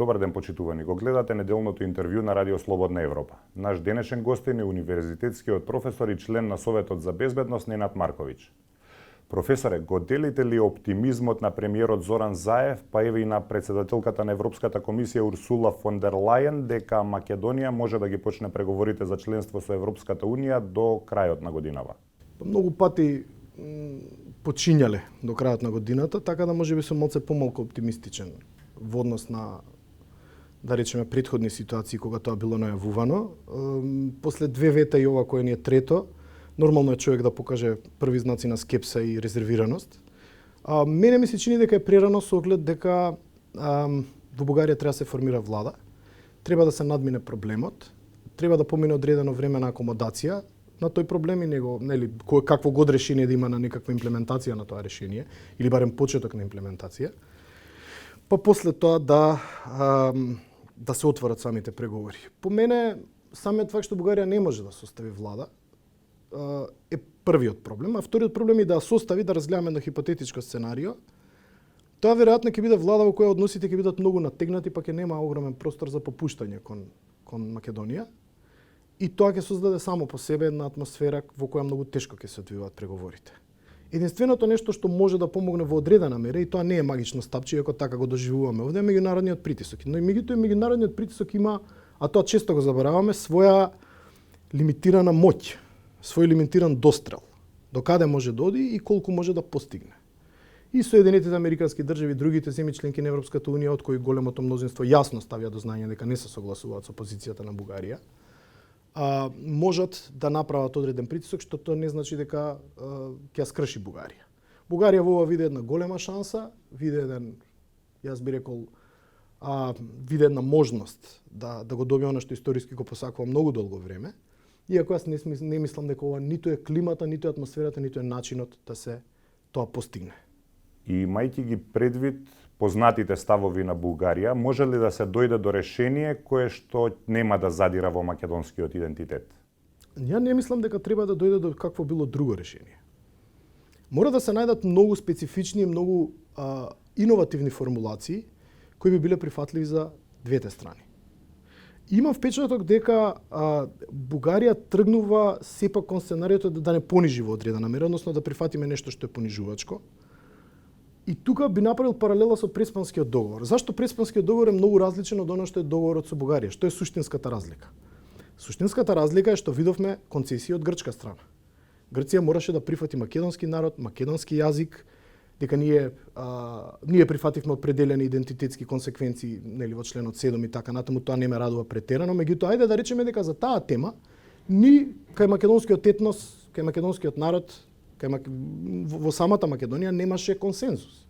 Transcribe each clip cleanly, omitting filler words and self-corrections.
Добар ден, почитувани. Го гледате неделното интервју на Радио Слободна Европа. Наш денешен гостин е универзитетскиот професор и член на Советот за безбедност Ненад Марковиќ. Професоре, го делите ли оптимизмот на премиерот Зоран Заев, па еве и на председателката на Европската комисија Урсула фон дер Лајен, дека Македонија може да ги почне преговорите за членство со Европската унија до крајот на годинава? Многу пати почињале до крајот на годината, така да можеби сум малце помалку оптимистичен во однос на, да речеме, претходни ситуации кога тоа било најавувано. После две вета и ова кое ни е трето, нормално е човек да покаже први знаци на скепса и резервираност. Мене ми се чини дека е прерано со оглед дека во Бугарија треба да се формира влада, треба да се надмине проблемот, треба да помине одредено време на акомодација на тој проблем и него, нели, какво год решение да има на некаква имплементација на тоа решение, или барем почеток на имплементација, па после тоа да се отворат самите преговори. По мене, самиот факт што Бугарија не може да состави влада, е првиот проблем, а вториот проблем е да состави, да разгледаме едно хипотетичко сценарио. Тоа веројатно ќе биде влада во која односите ќе бидат многу натегнати, па ќе нема огромен простор за попуштање кон Македонија. И тоа ќе создаде само по себе една атмосфера во која многу тешко ќе се одвиваат преговорите. Единственото нешто што може да помогне во одредена мера, и тоа не е магично стапче, иако така го доживуваме овде, е меѓународниот притисок. Но и меѓутоа меѓународниот притисок има, а тоа често го забораваме, своја лимитирана моќ, свој лимитиран дострел, до каде може да оди и колку може да постигне. И Соединетите американски држави и другите земји членки на Европската унија, од кои големото мнозинство јасно ставија до знање дека не се согласуваат со позицијата на Бугарија, можат да направат одреден притисок, што тоа не значи дека ќе ја скрши Бугарија. Бугарија во ова види една голема шанса, види еден, јас би рекол, види една можност да го добие она што историски го посакува многу долго време, иако јас не мислам дека ова ниту е климата, ниту е атмосферата, ниту е начинот да се тоа постигне. И мајќи ги предвид познатите ставови на Бугарија, може ли да се дојде до решение кое што нема да задира во македонскиот идентитет? Ја не мислам дека треба да дојде до какво било друго решение. Мора да се најдат многу специфични и многу иновативни формулации кои би биле прифатливи за двете страни. Имам впечаток дека Бугарија тргнува сепак кон сценариото да не понижи во одредена мера, односно да прифатиме нешто што е понижувачко. И тука би направил паралела со Преспанскиот договор. Зашто Преспанскиот договор е многу различен од оно што е договорот со Бугарија? Што е суштинската разлика? Суштинската разлика е што видовме концесија од грчка страна. Грција мораше да прифати македонски народ, македонски јазик, дека ние прифативме определени идентитетски консеквенции, нели, во членот 7 и така натаму, тоа не ме радува претерано, меѓутоа ајде да речеме дека за таа тема ни кај македонскиот етнос, кај македонскиот народ, во самата Македонија немаше консензус.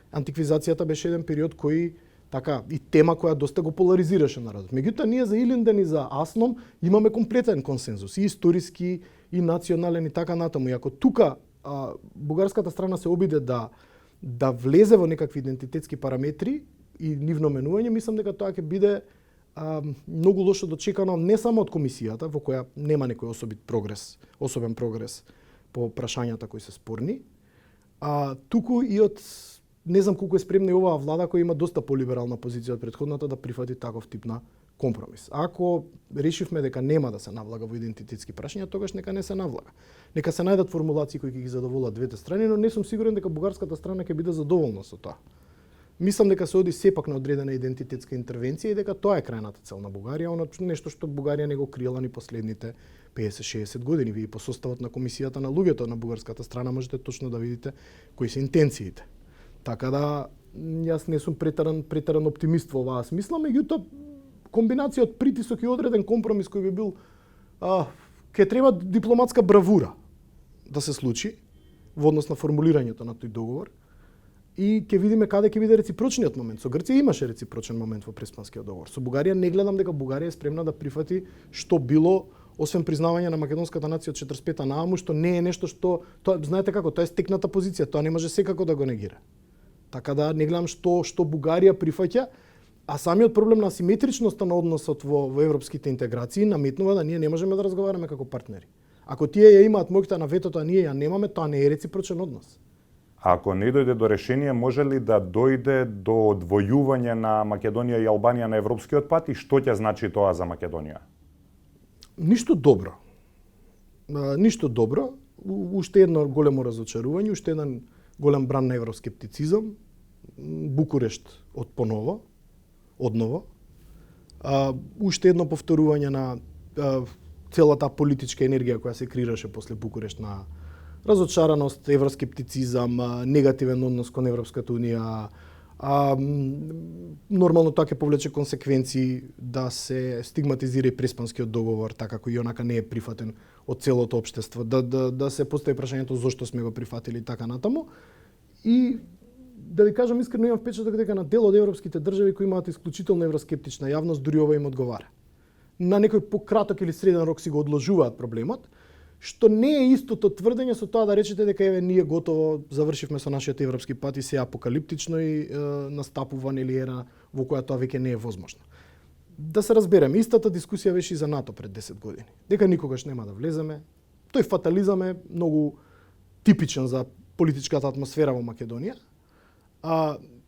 Антиквизацијата беше еден период кој така и тема која доста го поларизираше народот. Меѓутоа ние за Илинден и за Асном имаме комплетен консензус, и историски, и национален и така натаму. И ако тука бугарската страна се обиде да влезе во некакви идентитетски параметри и нивно менување, мислам дека тоа ќе биде многу лошо дочекано не само од комисијата, во која нема некој особен прогрес по прашањата кои се спорни, туку и од не знам колку е спремна и оваа влада која има доста полиберална позиција од претходната да прифати таков тип на компромис. Ако решивме дека нема да се навлага во идентитетски прашања, тогаш нека не се навлага. Нека се најдат формулации кои ќе ги задоволат двете страни, но не сум сигурен дека бугарската страна ќе биде задоволна со тоа. Мислам дека се оди сепак на одредена идентитетска интервенција и дека тоа е крајната цел на Бугарија, оно нешто што Бугарија не го криела ни последните 50-60 години. Ви по составот на комисијата на луѓето на бугарската страна можете точно да видите кои се интенциите. Така да јас не сум претеран оптимист во оваа смисла, меѓутоа комбинација од притисок и одреден компромис кој би бил ќе треба дипломатска бравура да се случи во однос на формулирањето на тој договор. И ќе видиме каде ќе биде реципрочниот момент. Со Грција имаше реципрочен момент во Преспанскиот договор. Со Бугарија не гледам дека Бугарија е спремна да прифати што било, освен признавање на македонската нација од 45-та нааму, што не е нешто што тоа знаете како, тоа е стекната позиција, тоа не може секако да го негира. Така да не гледам што Бугарија прифаќа, а самиот проблем на асиметричноста на односот во европските интеграции наметнува да ние не можеме да разговараме како партнери. Ако тие ја имаат моќта на ветото, а ние ја немаме, тоа не е реципрочен однос. А ако не дојде до решение, може ли да дојде до одвојување на Македонија и Албанија на европскиот пат и што ќе значи тоа за Македонија? Ништо добро. Ништо добро. Уште едно големо разочарување, уште еден голем бран на евроскептицизам. Букурешт одново. Уште едно повторување на целата политичка енергија која се креираше после Букурешт на разочараност, евроскептицизам, негативен однос кон Европската унија. Нормално тоа ќе повлече консеквенции да се стигматизира и Преспанскиот договор, така кој онака не е прифатен од целото општество, да се постави прашањето зошто сме го прифатили и така натаму. И да ви кажам искрено, имам впечаток дека на дел од европските држави кои имаат исклучително евроскептична јавност, дури ова им одговара. На некој пократок или среден рок си го одложуваат проблемот, што не е истото тврдење со тоа да речете дека еве ние готово завршивме со нашиот европски пат и се апокалиптично и настапува нели ера во која тоа веќе не е возможно. Да се разбереме, истата дискусија беше и за НАТО пред 10 години. Дека никогаш нема да влеземе. Тој фатализам е многу типичен за политичката атмосфера во Македонија.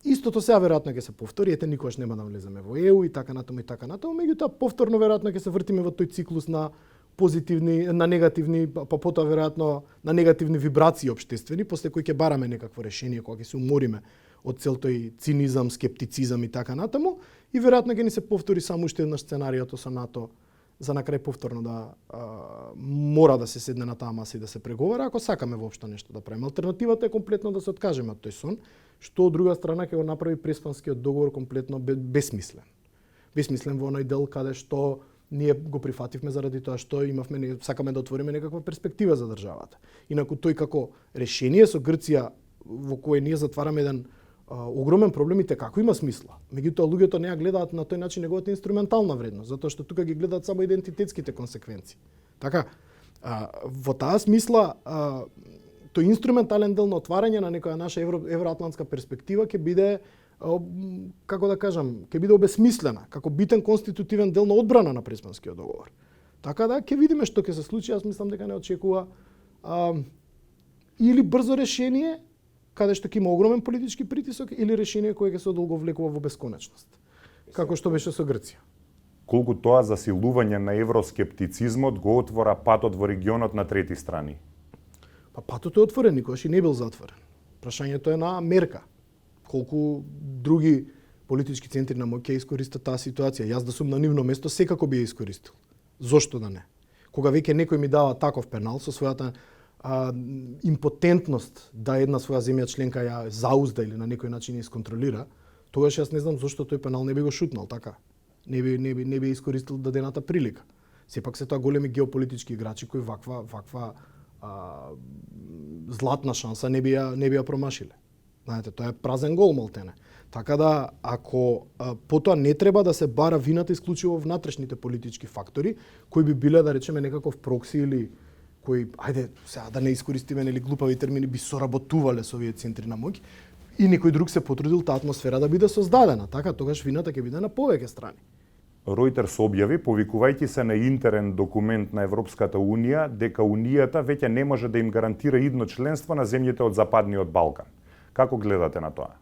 Истото сега веројатно ќе се повтори, ете никогаш нема да влеземе во ЕУ и така натаму, меѓутоа повторно веројатно ќе се вртиме во тој циклус на позитивни, на негативни, па потоа веројатно на негативни вибрации општествени, после кои ќе бараме некакво решение, кога ќе се умориме од цел тој цинизам, скептицизам и така натаму, и веројатно ќе ни се повтори само уште еднаш сценариото со НАТО за на крај повторно да мора да се седне на таа маса и да се преговара, ако сакаме воопшто нешто да правиме. Алтернативата е комплетно да се откажеме од тој сон, што од друга страна ќе го направи Преспанскиот договор комплетно бесмислен. Бесмислен во оној дел каде што ние го прифативме заради тоа што сакаме да отвориме некаква перспектива за државата. Инаку тој како решение со Грција во кое ние затвараме еден огромен проблем и како има смисла. Меѓутоа луѓето не ја гледаат на тој начин неговата инструментална вредност, затоа што тука ги гледаат само идентитетските консеквенции. Така, во таа смисла тој инструментален дел на отварање на некоја наша евроатлантска перспектива ќе биде, како да кажам, ќе биде обесмислена како битен конститутивен дел на одбрана на Преспанскиот договор. Така да ќе видиме што ќе се случи, јас мислам дека не очекува или брзо решение каде што ќе има огромен политички притисок или решение кое ќе се одолговлекува во бесконечност, како што беше со Грција. Колку тоа засилување на евроскептицизмот го отвора патот во регионот на трети страни? Па патот е отворен, никогаш и не бил затворен. Прашањето е на мерка. Колку други политички центри на моќ ќе искористат таа ситуација. Јас да сум на нивно место секако би ја искористил. Зошто да не? Кога веќе некој ми дава таков пенал со својата импотентност да една своја земја членка ја заузда или на некој начин ја исконтролира, тогаш јас не знам зошто тој пенал не би го шутнал, така. Не би искористил дадената прилика. Сепак се тоа големи геополитички играчи кои ваква златна шанса не би ја промашиле. Знаете, тоа е празен гол малтене. Така да, ако потоа не треба да се бара вината исклучиво внатрешните политички фактори, кои би биле, да речеме, некаков прокси или кои, ајде, сега да не искористиме нели глупави термини, би соработувале со овие центри на моќ, и некој друг се потрудил таа атмосфера да биде создадена, така тогаш вината ќе биде на повеќе страни. Ројтерс објави, повикувајќи се на интерен документ на Европската Унија, дека Унијата веќе не може да им гарантира идно членство на земјите од Западниот Балкан. Како гледате на тоа?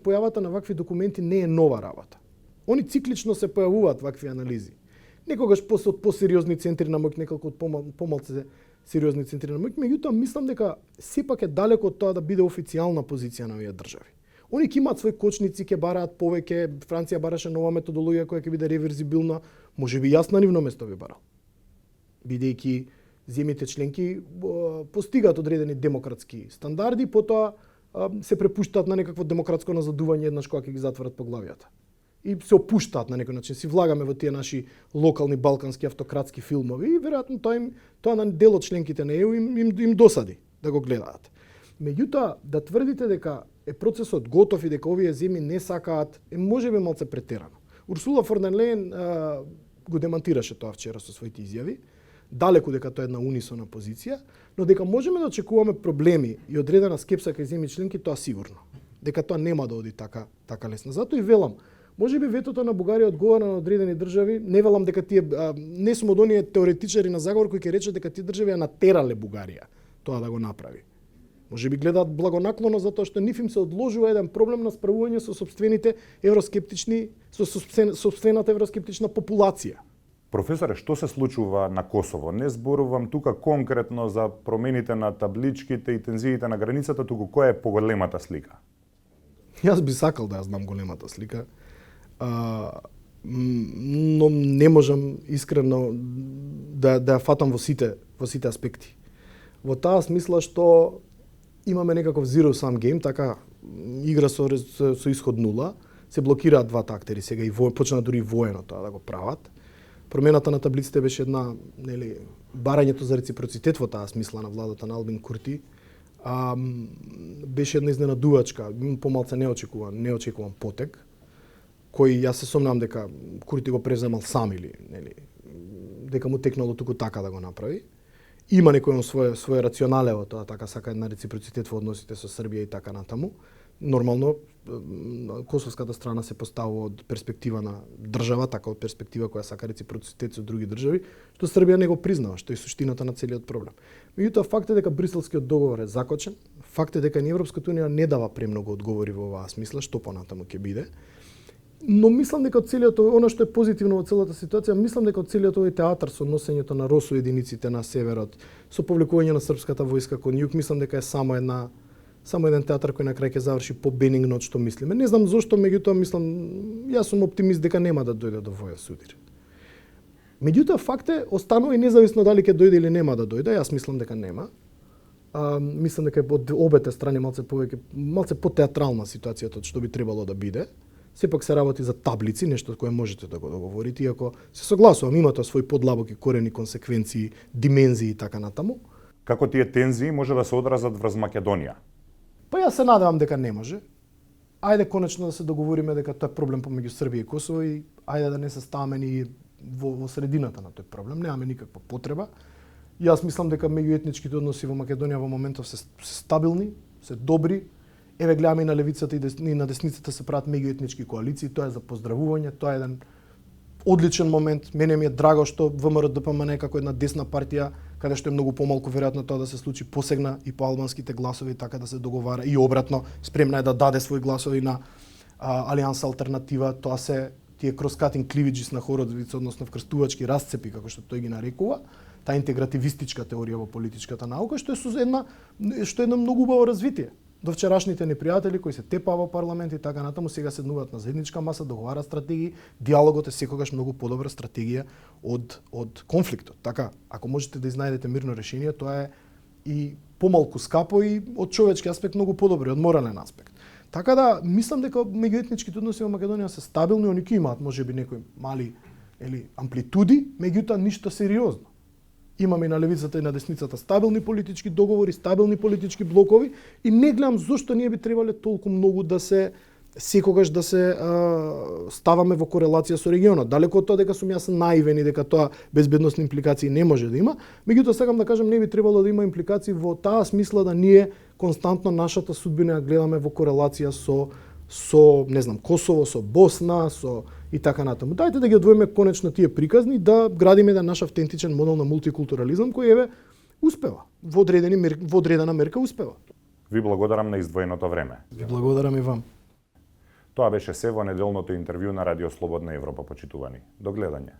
Појавата на вакви документи не е нова работа. Они циклично се појавуваат вакви анализи. Некогаш од посериозни центри на моќ, неколку од помалце сериозни центри на моќ, меѓутоа мислам дека сепак е далеко од тоа да биде официјална позиција на овие држави. Они ќе имаат свои кочници, ќе бараат повеќе, Франција бараше нова методологија која ќе биде реверзибилна, можеби јас на нивно место би барал. Бидејќи земјите членки постигаат одредени демократски стандарди, потоа се препуштаат на некакво демократско назадување еднаш кога ќе ги затворат поглавијата. И се опуштаат на некој начин, си влагаме во тие наши локални балкански автократски филмови и веројатно тоа на дел од членките на ЕУ им досади да го гледаат. Меѓутоа, да тврдите дека е процесот готов и дека овие земји не сакаат, е можеби малце претерано. Урсула фон дер Лејен го демантираше тоа вчера со своите изјави, далеку дека тоа е една унисона позиција, но дека можеме да очекуваме проблеми и одредена скепса кај земји членки, тоа сигурно. Дека тоа нема да оди така лесно. Затоа и велам, можеби ветото на Бугарија одговара на одредени држави, не велам дека тие не сум од оние теоретичари на заговор кои ќе речат дека тие држави ја натерале Бугарија тоа да го направи. Може би гледаат благонаклоно затоа што нив им се одложува еден проблем на справување со сопствените евроскептични, со сопствената евроскептична популација. Професоре, што се случува на Косово? Не зборувам тука конкретно за промените на табличките и тензиите на границата, туку која е поголемата слика? Јас би сакал да ја знам големата слика, но не можам искрено да ја фатам во сите аспекти. Во таа смисла што имаме некаков zero sum game, така игра со исход нула, се блокираат двата актери сега и почна дури воено тоа да го прават. Промената на таблиците беше една, нели, барањето за реципроцитет во таа смисла на владата на Албин Курти. Беше една изненадувачка, помалце неочекуван потек, кој јас се сомнам дека Курти го преземал сам или, нели, дека му текнало туку така да го направи. Има некој свој рационале во тоа, така сака една реципроцитет во односите со Србија и така натаму. Нормално, косовската страна се поставува од перспектива на држава, така од перспектива која сака реципроцитет со други држави, што Србија не го признава, што е суштината на целиот проблем. Меѓутоа, факт е дека Бриселскиот договор е закочен, факт е дека ни Европската унија не дава премногу одговори во оваа смисла, што понатаму ќе биде. Но мислам дека од целиот она што е позитивно во целата ситуација, мислам дека од целиот овој театар со носењето на РОСУ единиците на северот, со повлекување на српската војска кон југ, мислам дека е само еден театар кој на крај ќе заврши побенигно од што мислиме. Не знам зошто, меѓутоа мислам, јас сум оптимист дека нема да дојде до воја судир. Меѓутоа факт е, останува и независно дали ќе дојде или нема да дојде, јас мислам дека нема. Мислам дека од обете страни малце потеатрална ситуацијата од што би требало да биде. Сепак се работи за таблици, нешто кое можете да го договорите, иако се согласувам, има тоа свој подлабоки корени, консеквенции, димензии и така натаму. Како тие тензии може да се одразат врз Македонија? Па јас се надевам дека не може. Ајде конечно да се договориме дека тоа е проблем помеѓу Србија и Косово и ајде да не се ставаме ни во средината на тој проблем, немаме никаква потреба. Јас мислам дека меѓуетничките односи во Македонија во моментов се стабилни, се добри. Еве гледаме и на левицата и на десницата се прават меѓуетнички коалиции, тоа е за поздравување, тоа е еден одличен момент. Мене ми е драго што ВМРО-ДПМН како една десна партија, каде што е многу помалку веројатно тоа да се случи, посегна и по албанските гласови, така да се договара и обратно, спремна е да даде своји гласови на Алијанса Алтернатива, тоа се тие крос-катинг кливиџис на Хородовица, односно вкрстувачки расцепи, како што тој ги нарекува, таа интегративистичка теорија во политичката наука, што е едно многу убаво развитие. До вчерашните непријатели кои се тепаа во парламент и така натаму сега седнуваат на заедничка маса, договараат стратегии, диалогот е секогаш многу подобра стратегија од конфликтот. Така, ако можете да изнајдете мирно решение, тоа е и помалку скапо и од човечки аспект многу подобро, од морален аспект. Така да, мислам дека меѓуетничките односи во Македонија се стабилни, они ќе имаат можеби некои мали амплитуди, меѓутоа ништо сериозно. Имаме и на левицата и на десницата стабилни политички договори, стабилни политички блокови и не гледам зошто ние би требале толку многу да се секогаш да се ставаме во корелација со регионот. Далеко од тоа дека сум јас наивен и дека тоа безбедносни импликации не може да има, меѓутоа сакам да кажам не би требало да има импликации во таа смисла да ние константно нашата судбина ја гледаме во корелација со не знам Косово, со Босна, со и така натаму. Дајте да ги одвоиме конечно тие приказни, да градиме еден наш автентичен модел на мултикултурализам кој еве успева. Во одредена мерка успева. Ви благодарам на издвоеното време. Ви благодарам и вам. Тоа беше се во неделното интервју на Радио Слободна Европа, почитувани. До гледање.